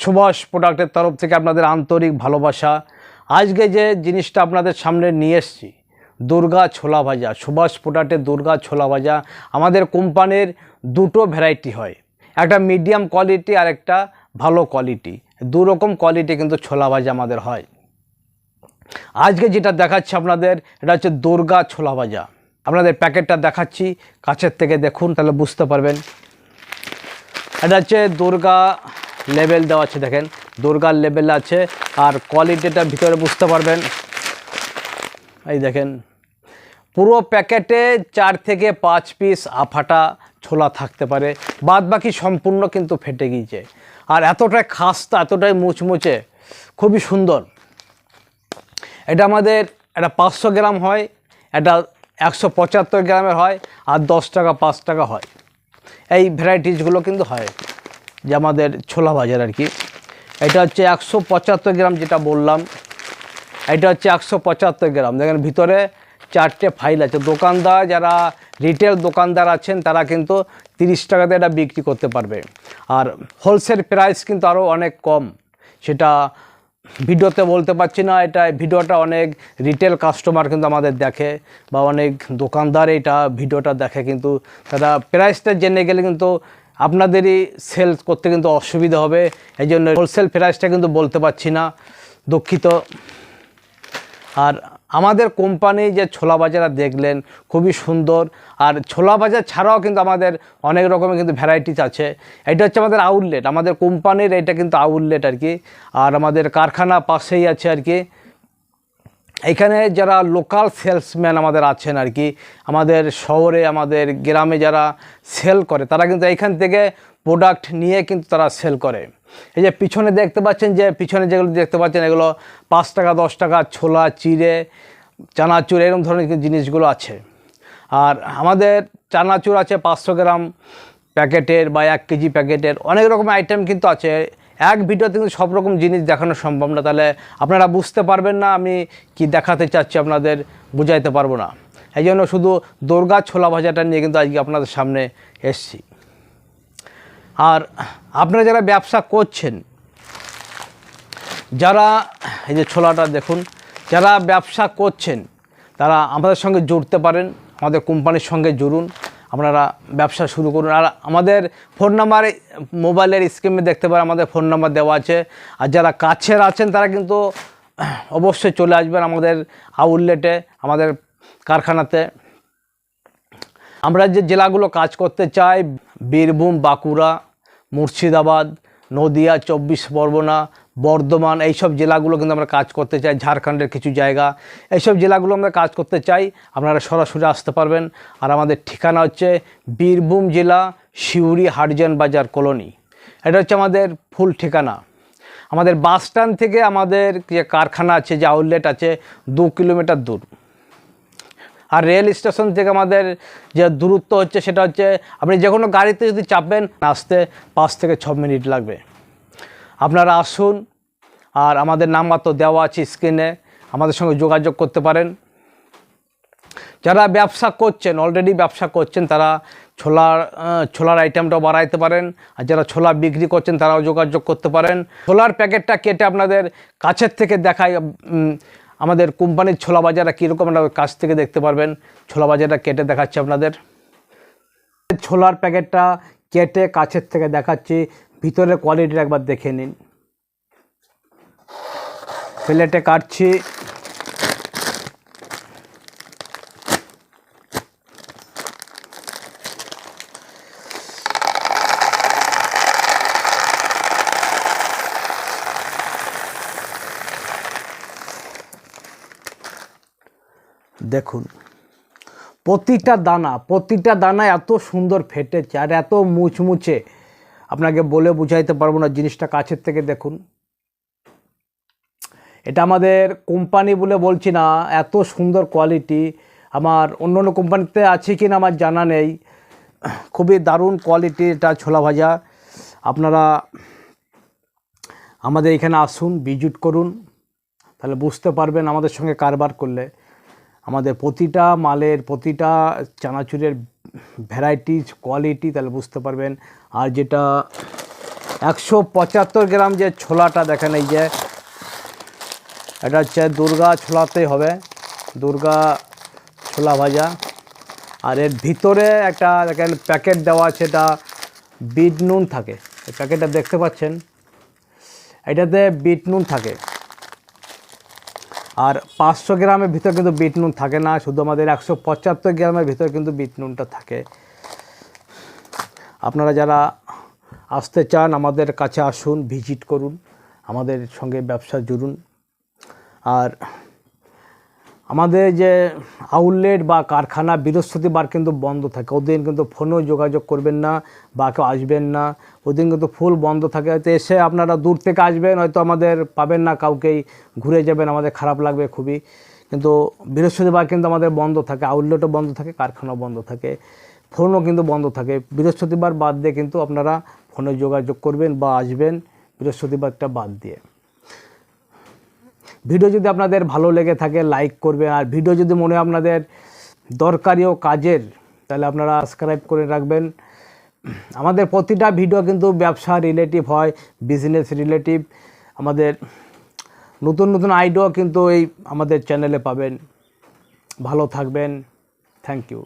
সুভাষ প্রোডাক্টের তরফ থেকে আপনাদের আন্তরিক ভালোবাসা। আজকে যে জিনিসটা আপনাদের সামনে নিয়ে এসেছি, দুর্গা ছোলা ভাজা। সুভাষ প্রোডাক্টের দুর্গা ছোলা ভাজা। আমাদের কোম্পানির দুটো ভ্যারাইটি হয়, একটা মিডিয়াম কোয়ালিটি আর একটা ভালো কোয়ালিটি। দু রকম কোয়ালিটি কিন্তু ছোলা ভাজা আমাদের হয়। আজকে যেটা দেখাচ্ছি আপনাদের, এটা হচ্ছে দুর্গা ছোলা ভাজা। আপনাদের প্যাকেটটা দেখাচ্ছি, কাছের থেকে দেখুন তাহলে বুঝতে পারবেন। এটা হচ্ছে দুর্গা লেবেল দেওয়া আছে, দেখেন দুর্গার লেবেল আছে, আর কোয়ালিটিটা ভিতরে বুঝতে পারবেন। এই দেখেন, পুরো প্যাকেটে 4 থেকে 5 পিস আফাটা ছোলা থাকতে পারে, বাদ বাকি সম্পূর্ণ কিন্তু ফেটে গিয়েছে। আর এতটাই খাস্তা, এতটাই মুচমুচে, খুবই সুন্দর। এটা আমাদের এটা 500 গ্রাম হয়, এটা 175 গ্রামের হয়, আর 10 টাকা 5 টাকা হয়। এই ভ্যারাইটিসগুলো কিন্তু হয় যে আমাদের ছোলা ভাজার আর কি। এটা হচ্ছে 175 গ্রাম যেটা বললাম, এটা হচ্ছে 175 গ্রাম। দেখেন ভিতরে 4টে ফাইল আছে। দোকানদার যারা রিটেল দোকানদার আছেন তারা কিন্তু 30 টাকাতে এটা বিক্রি করতে পারবে। আর হোলসেল প্রাইস কিন্তু আরও অনেক কম, সেটা ভিডিওতে বলতে পারছি না। এটা ভিডিওটা অনেক রিটেল কাস্টমার কিন্তু আমাদের দেখে, বা অনেক দোকানদার এটা ভিডিওটা দেখে, কিন্তু তারা প্রাইসটা জেনে গেলে কিন্তু আপনাদেরই সেল করতে কিন্তু অসুবিধা হবে। এই জন্য হোলসেল প্রাইসটা কিন্তু বলতে পারছি না, দুঃখিত। আর আমাদের কোম্পানি যে ছোলা ভাজাটা দেখলেন খুবই সুন্দর। আর ছোলা ভাজা ছাড়াও কিন্তু আমাদের অনেক রকমের কিন্তু ভ্যারাইটিস আছে। এটা হচ্ছে আমাদের আউটলেট, আমাদের কোম্পানির এটা কিন্তু আউটলেট আর কি। আর আমাদের কারখানা পাশেই আছে আর কি। এখানে যারা লোকাল সেলসম্যান আমাদের আছেন আর কি, আমাদের শহরে আমাদের গ্রামে যারা সেল করে, তারা কিন্তু এইখান থেকে প্রোডাক্ট নিয়ে কিন্তু তারা সেল করে। এই যে পিছনে দেখতে পাচ্ছেন, যে পিছনে যেগুলো দেখতে পাচ্ছেন, এগুলো 5 টাকা 10 টাকা ছোলা, চিড়ে, চানাচুর, এরকম ধরনের জিনিসগুলো আছে। আর আমাদের চানাচুর আছে 500 গ্রাম প্যাকেটের বা 1 কেজি প্যাকেটের, অনেক রকম আইটেম কিন্তু আছে। এক ভিডিওতে কিন্তু সব রকম জিনিস দেখানো সম্ভব না, তাহলে আপনারা বুঝতে পারবেন না আমি কি দেখাতে চাচ্ছি, আপনাদের বুঝাইতে পারবো না। এই জন্য শুধু দুর্গা ছোলা ভাজাটা নিয়ে কিন্তু আজকে আপনাদের সামনে এসছি। আর আপনারা যারা ব্যবসা করছেন, যারা এই যে ছোলাটা দেখুন, যারা ব্যবসা করছেন তারা আমাদের সঙ্গে জুড়তে পারেন, আমাদের কোম্পানির সঙ্গে জুড়ুন, আপনারা ব্যবসা শুরু করুন। আর আমাদের ফোন নাম্বার মোবাইলের স্ক্রিনে দেখতে পারেন, আমাদের ফোন নাম্বার দেওয়া আছে। আর যারা কাছের আছেন তারা কিন্তু অবশ্যই চলে আসবেন আমাদের আউটলেটে, আমাদের কারখানাতে। আমরা যে জেলাগুলো কাজ করতে চাই, বীরভূম, বাঁকুড়া, মুর্শিদাবাদ, নদিয়া, 24 পরগনা, বর্ধমান, এইসব জেলাগুলো কিন্তু আমরা কাজ করতে চাই। ঝাড়খণ্ডের কিছু জায়গা, এইসব জেলাগুলো আমরা কাজ করতে চাই। আপনারা সরাসরি আসতে পারবেন। আর আমাদের ঠিকানা হচ্ছে বীরভূম জেলা, সিউড়ি হাটজান বাজার কলোনি। এটা হচ্ছে আমাদের ফুল ঠিকানা। আমাদের বাস স্ট্যান্ড থেকে আমাদের যে কারখানা আছে, যে আউটলেট আছে, 2 কিলোমিটার দূর। আর রেল স্টেশন থেকে আমাদের যে দূরত্ব হচ্ছে, সেটা হচ্ছে আপনি যে কোনো গাড়িতে যদি চাপবেন, আসতে 5 থেকে 6 মিনিট লাগবে। আপনারা আসুন। আর আমাদের নাম্বার তো দেওয়া আছে স্ক্রিনে, আমাদের সঙ্গে যোগাযোগ করতে পারেন। যারা ব্যবসা করছেন, অলরেডি ব্যবসা করছেন, তারা ছোলার আইটেমটাও বাড়াইতে পারেন। আর যারা ছোলা বিক্রি করছেন তারাও যোগাযোগ করতে পারেন। ছোলার প্যাকেটটা কেটে আপনাদের কাছের থেকে দেখাই, আমাদের কোম্পানির ছোলা ভাজাটা কীরকম আপনার কাছ থেকে দেখতে পারবেন। ছোলা ভাজাটা কেটে দেখাচ্ছি আপনাদের। ছোলার প্যাকেটটা কেটে কাছের থেকে দেখাচ্ছি, ভিতরের কোয়ালিটিটা একবার দেখে নিন। প্লেটে কাটছি, দেখুন প্রতিটা দানা এত সুন্দর ফেটেছে আর এত মুচমুচে, আপনাকে বলে বুঝাইতে পারবো না। জিনিসটা কাছের থেকে দেখুন। এটা আমাদের কোম্পানি বলে বলছি না, এত সুন্দর কোয়ালিটি। আমার অন্য অন্য কোম্পানিতে আছে কি না আমার জানা নেই। খুবই দারুণ কোয়ালিটি এটা ছোলা ভাজা। আপনারা আমাদের এখানে আসুন, ভিজিট করুন, তাহলে বুঝতে পারবেন আমাদের সঙ্গে কারবার করলে। আমাদের প্রতিটা মালের, প্রতিটা চানাচুরের ভ্যারাইটিস, কোয়ালিটি, তাহলে বুঝতে পারবেন। আর যেটা 175 গ্রাম যে ছোলাটা দেখেন, এই যে এটা হচ্ছে দুর্গা ছোলাতেই হবে, দুর্গা ছোলা ভাজা। আর এর ভিতরে একটা দেখেন প্যাকেট দেওয়া আছে, এটা বিট নুন থাকে, এই প্যাকেটটা দেখতে পাচ্ছেন, এটাতে বিট নুন থাকে। আর 500 গ্রামের ভিতরে কিন্তু বিট নুন থাকে না, শুধু আমাদের 175 গ্রামের ভিতরে কিন্তু বিট নুনটা থাকে। আপনারা যারা আসতে চান আমাদের কাছে আসুন, ভিজিট করুন, আমাদের সঙ্গে ব্যবসা জুড়ুন। আর আমাদের যে আউটলেট বা কারখানা বৃহস্পতিবার কিন্তু বন্ধ থাকে, ওদিন কিন্তু ফোনেও যোগাযোগ করবেন না বা কেউ আসবেন না, ওদিন কিন্তু ফুল বন্ধ থাকে। হয়তো এসে আপনারা দূর থেকে আসবেন, হয়তো আমাদের পাবেন না, কাউকেই ঘুরে যাবেন, আমাদের খারাপ লাগবে খুবই। কিন্তু বৃহস্পতিবার কিন্তু আমাদের বন্ধ থাকে, আউটলেটও বন্ধ থাকে, কারখানাও বন্ধ থাকে, ফোনও কিন্তু বন্ধ থাকে। বৃহস্পতিবার বাদ দিয়ে কিন্তু আপনারা ফোনে যোগাযোগ করবেন বা আসবেন বৃহস্পতিবারটা বাদ দিয়ে। ভিডিও যদি আপনাদের ভালো লেগে থাকে লাইক করবেন, আর ভিডিও যদি মনে হয় আপনাদের দরকারি ও কাজের, তাহলে আপনারা সাবস্ক্রাইব করে রাখবেন। আমাদের প্রতিটা ভিডিও কিন্তু ব্যবসা রিলেটিভ হয়, বিজনেস রিলেটিভ। আমাদের নতুন নতুন আইডিয়া কিন্তু এই আমাদের চ্যানেলে পাবেন। ভালো থাকবেন, থ্যাংক ইউ।